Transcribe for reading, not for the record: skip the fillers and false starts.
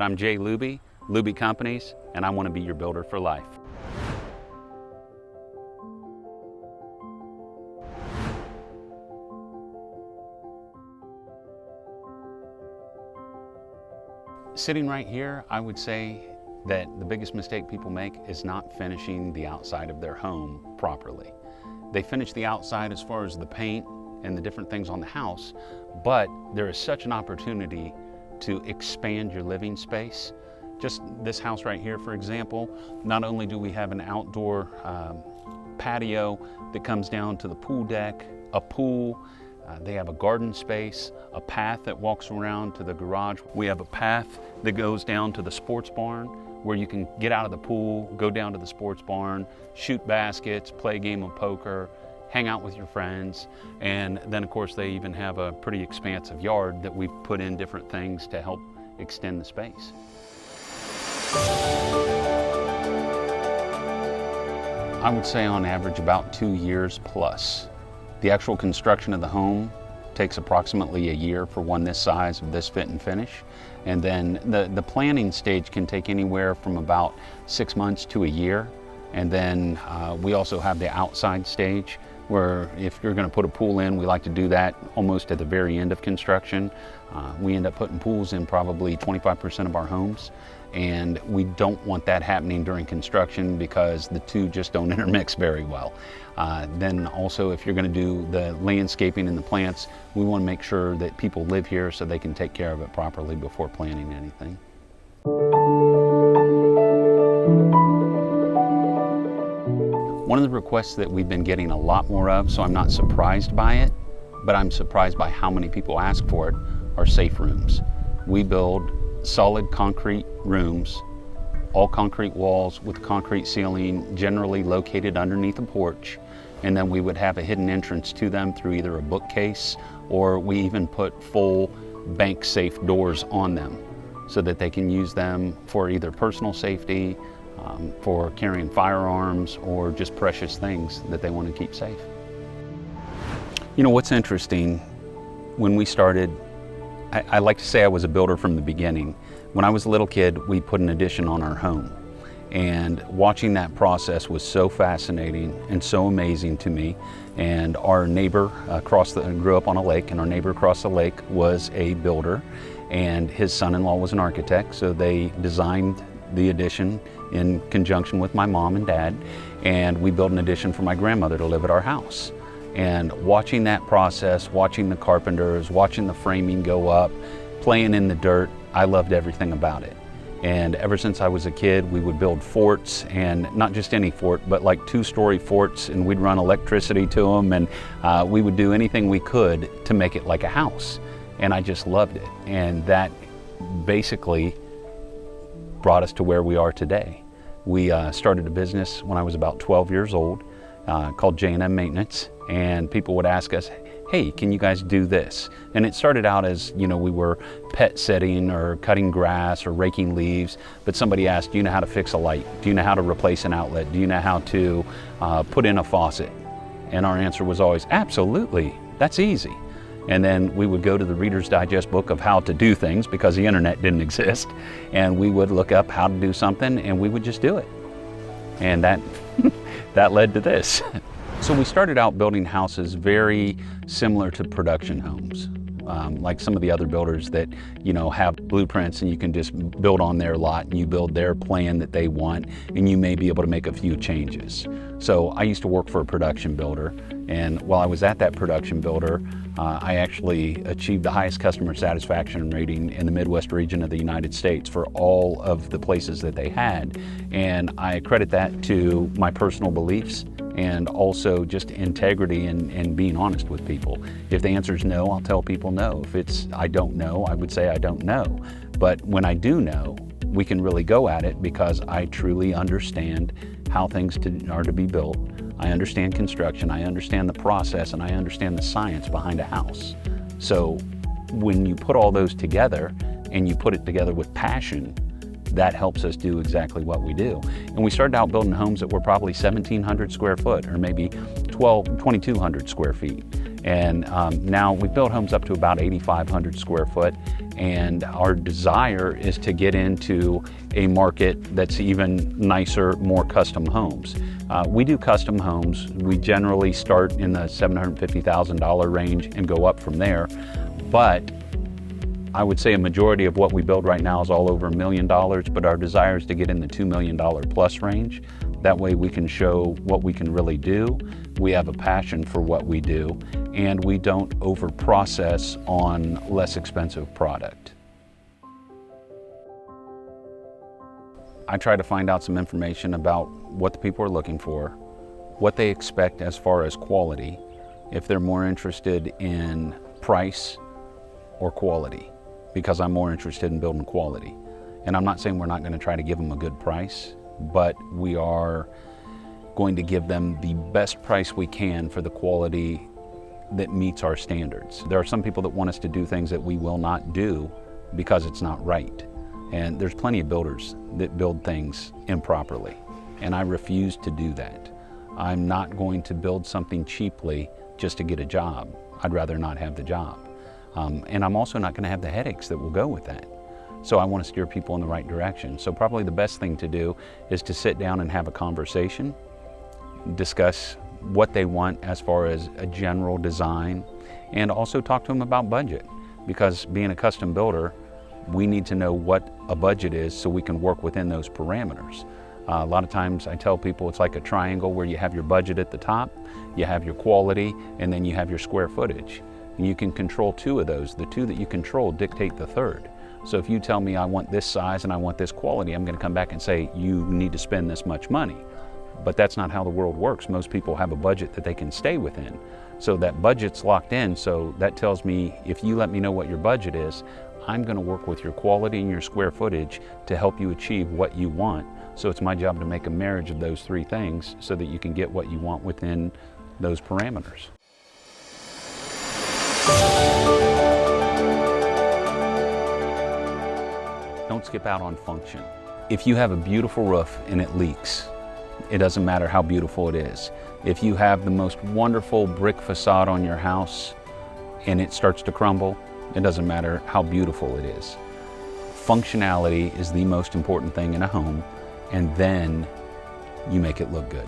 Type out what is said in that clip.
I'm Jay Luby, Luby Companies, and I want to be your builder for life. Sitting right here, I would say that the biggest mistake people make is not finishing the outside of their home properly. They finish the outside as far as the paint and the different things on the house, but there is such an opportunity to expand your living space. Just this house right here, for example, not only do we have an outdoor patio that comes down to the pool deck, a pool, they have a garden space, a path that walks around to the garage. We have a path that goes down to the sports barn where you can get out of the pool, go down to the sports barn, shoot baskets, play a game of poker, hang out with your friends. And then of course they even have a pretty expansive yard that we've put in different things to help extend the space. I would say on average about 2 years plus. The actual construction of the home takes approximately a year for one this size of this fit and finish. And then the planning stage can take anywhere from about 6 months to a year. And then we also have the outside stage where if you're going to put a pool in, we like to do that almost at the very end of construction. We end up putting pools in probably 25% of our homes. And we don't want that happening during construction because the two just don't intermix very well. Then also if you're going to do the landscaping and the plants, we want to make sure that people live here so they can take care of it properly before planting anything. One of the requests that we've been getting a lot more of, so I'm not surprised by it, but I'm surprised by how many people ask for it, are safe rooms. We build solid concrete rooms, all concrete walls with concrete ceiling, generally located underneath a porch, and then we would have a hidden entrance to them through either a bookcase, or we even put full bank safe doors on them so that they can use them for either personal safety, for carrying firearms, or just precious things that they want to keep safe. You know what's interesting, when we started, I like to say I was a builder from the beginning. When I was a little kid, we put an addition on our home. And watching that process was so fascinating and so amazing to me. And our neighbor grew up on a lake, and our neighbor across the lake was a builder, and his son-in-law was an architect, so they designed the addition in conjunction with my mom and dad, and we built an addition for my grandmother to live at our house. And watching that process, watching the carpenters, watching the framing go up, playing in the dirt, I loved everything about it. And ever since I was a kid, we would build forts, and not just any fort, but like 2-story forts, and we'd run electricity to them, and we would do anything we could to make it like a house. And I just loved it. And that basically brought us to where we are today. We started a business when I was about 12 years old called J&M Maintenance, and people would ask us, hey, can you guys do this? And it started out as, you know, we were pet sitting or cutting grass or raking leaves, but somebody asked, do you know how to fix a light? Do you know how to replace an outlet? Do you know how to put in a faucet? And our answer was always, absolutely, that's easy. And then we would go to the Reader's Digest book of how to do things because the internet didn't exist. And we would look up how to do something and we would just do it. And that, that led to this. So we started out building houses very similar to production homes. Like some of the other builders that, you know, have blueprints and you can just build on their lot and you build their plan that they want, and you may be able to make a few changes. So I used to work for a production builder, and while I was at that production builder, I actually achieved the highest customer satisfaction rating in the Midwest region of the United States for all of the places that they had. And I credit that to my personal beliefs and also just integrity and being honest with people. If the answer is no, I'll tell people no. If it's I don't know, I would say I don't know. But when I do know, we can really go at it because I truly understand how things are to be built. I understand construction, I understand the process, and I understand the science behind a house. So when you put all those together and you put it together with passion, that helps us do exactly what we do. And we started out building homes that were probably 1,700 square foot or maybe 2,200 square feet. And now we build homes up to about 8,500 square foot, and our desire is to get into a market that's even nicer, more custom homes. We do custom homes. We generally start in the $750,000 range and go up from there. But I would say a majority of what we build right now is all over $1 million, but our desire is to get in the $2 million plus range. That way we can show what we can really do. We have a passion for what we do, and we don't over-process on less expensive product. I try to find out some information about what the people are looking for, what they expect as far as quality, if they're more interested in price or quality, because I'm more interested in building quality. And I'm not saying we're not going to try to give them a good price, but we are going to give them the best price we can for the quality that meets our standards. There are some people that want us to do things that we will not do because it's not right. And there's plenty of builders that build things improperly, and I refuse to do that. I'm not going to build something cheaply just to get a job. I'd rather not have the job. And I'm also not going to have the headaches that will go with that. So I want to steer people in the right direction. So probably the best thing to do is to sit down and have a conversation, discuss what they want as far as a general design, and also talk to them about budget. Because being a custom builder, we need to know what a budget is so we can work within those parameters. A lot of times I tell people it's like a triangle where you have your budget at the top, you have your quality, and then you have your square footage. And you can control two of those. The two that you control dictate the third. So if you tell me I want this size and I want this quality, I'm going to come back and say you need to spend this much money. But that's not how the world works. Most people have a budget that they can stay within. So that budget's locked in, so that tells me if you let me know what your budget is, I'm going to work with your quality and your square footage to help you achieve what you want. So it's my job to make a marriage of those three things so that you can get what you want within those parameters. Don't skip out on function. If you have a beautiful roof and it leaks, it doesn't matter how beautiful it is. If you have the most wonderful brick facade on your house and it starts to crumble, it doesn't matter how beautiful it is. Functionality is the most important thing in a home, and then you make it look good.